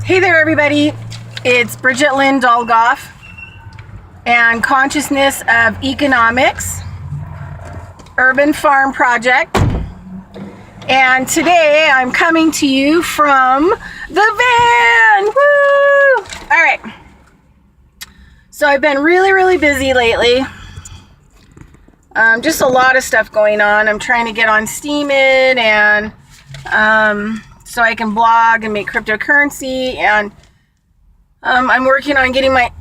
Hey there, everybody. It's Bridgette Lynn Dolgoff and Consciousness of Economics Urban Farm Project. And today I'm coming to you from the van. Woo! All right. So I've been really busy lately. Just a lot of stuff going on. I'm trying to get on Steemit and so I can blog and make cryptocurrency, and I'm working on getting my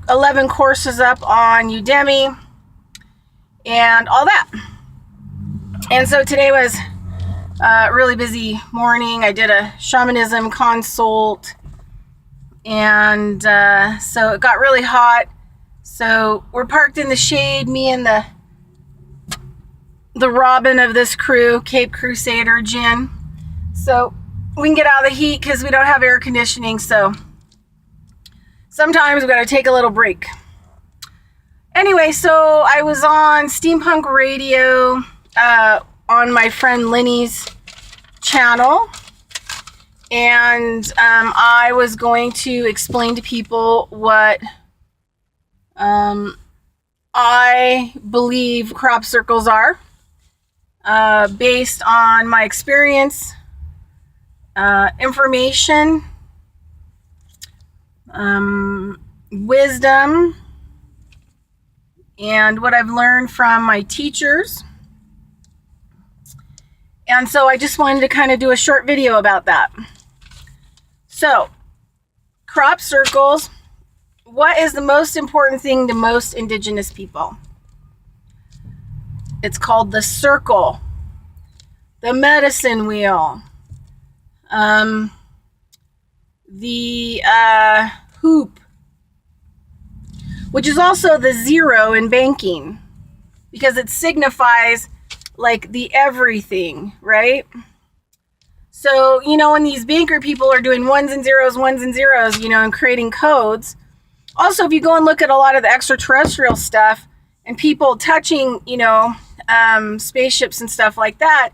11 courses up on Udemy and all that. And so today was a really busy morning. I did a shamanism consult, and so it got really hot. So we're parked in the shade, me and the Robin of this crew, Cape Crusader Gin. So we can get out of the heat because we don't have air conditioning. So sometimes we got to take a little break. Anyway, so I was on Steampunk Radio on my friend Lenny's channel. And I was going to explain to people what I believe crop circles are based on my experience, information, wisdom, and what I've learned from my teachers. And so I just wanted to kind of do a short video about that. So, crop circles. What is the most important thing to most indigenous people? It's called the circle, the medicine wheel, the hoop, which is also the zero in banking, because it signifies like the everything, right? So, you know, when these banker people are doing ones and zeros, you know, and creating codes. Also, if you go and look at a lot of the extraterrestrial stuff and people touching, you know, spaceships and stuff like that,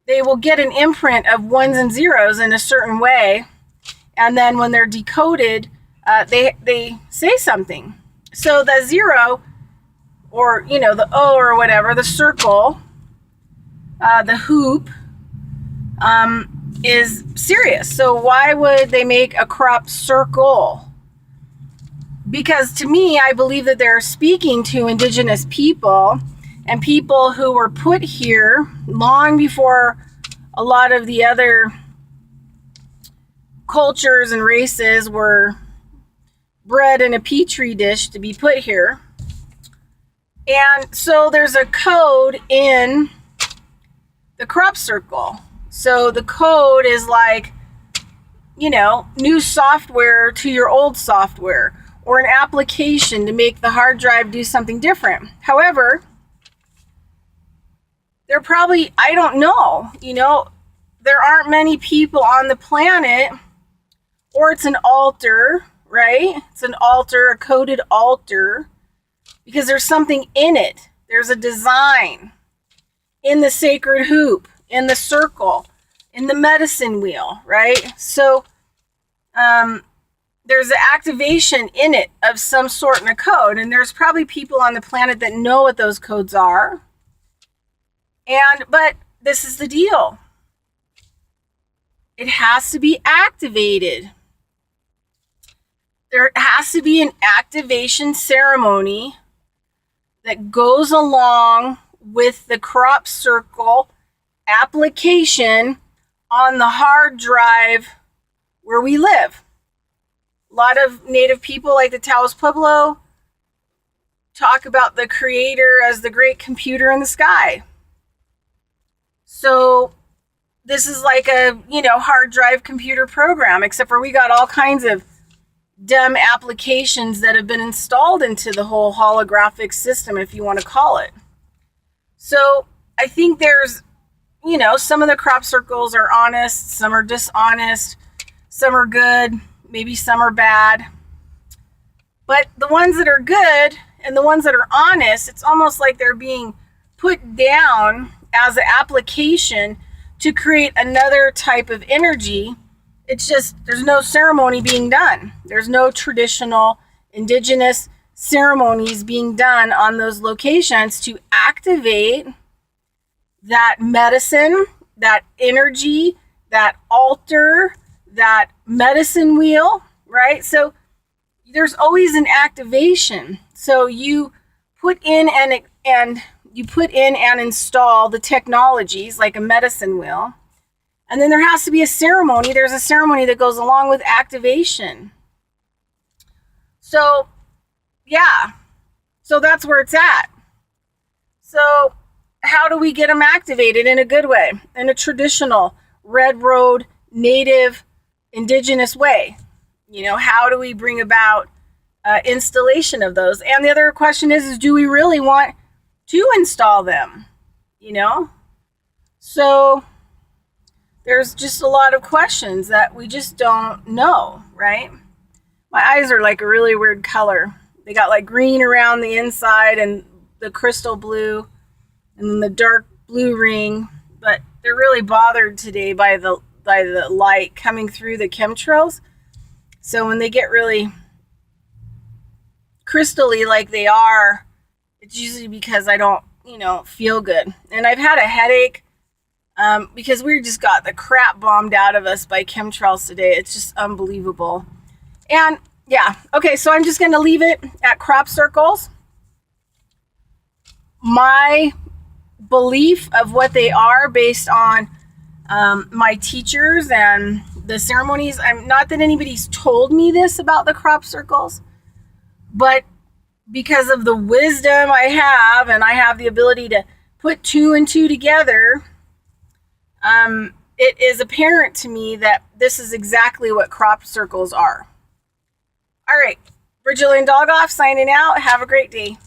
they will get an imprint of ones and zeros in a certain way. And then when they're decoded, they say something. So the zero, or, you know, the O or whatever, the circle, the hoop, is serious. So why would they make a crop circle? Because to me, I believe that they're speaking to indigenous people and people who were put here long before a lot of the other cultures and races were bred in a petri dish to be put here. And so there's a code in the crop circle. So the code is like, you know, new software to your old software, or an application to make the hard drive do something different. However, there probably, I don't know, you know, there aren't many people on the planet, or it's an altar, right? It's an altar, a coded altar, because there's something in it. There's a design in the sacred hoop, in the circle, in the medicine wheel, right? So, there's an activation in it of some sort in a code, and there's probably people on the planet that know what those codes are. But this is the deal. It has to be activated. There has to be an activation ceremony that goes along with the crop circle application on the hard drive where we live. A lot of native people, like the Taos Pueblo, talk about the creator as the great computer in the sky. So this is like a, you know, hard drive computer program, except for we got all kinds of dumb applications that have been installed into the whole holographic system, if you want to call it. So I think there's, you know, some of the crop circles are honest, some are dishonest, some are good, maybe some are bad. But the ones that are good and the ones that are honest, it's almost like they're being put down as an application to create another type of energy it's just, there's no ceremony being done. There's no traditional indigenous ceremonies being done on those locations to activate that medicine, that energy, that altar, that medicine wheel, right? So there's always an activation. So you put in and install the technologies like a medicine wheel. And then there has to be a ceremony. There's a ceremony that goes along with activation. So, yeah. So that's where it's at. So how do we get them activated in a good way? In a traditional, red road, native, indigenous way? You know, how do we bring about installation of those? And the other question is do we really want to install them? You know? So there's just a lot of questions that we just don't know, right? My eyes are like a really weird color. They got like green around the inside and the crystal blue and then the dark blue ring, but they're really bothered today by the light coming through the chemtrails. So when they get really crystally like they are, it's usually because I don't, feel good. And I've had a headache because we just got the crap bombed out of us by chemtrails today. It's just unbelievable. And yeah, okay, so I'm just going to leave it at crop circles. My belief of what they are based on my teachers and the ceremonies. I'm not that anybody's told me this about the crop circles, but because of the wisdom I have, and I have the ability to put two and two together, it is apparent to me that this is exactly what crop circles are. All right, Bridgette Dogoff signing out. Have a great day.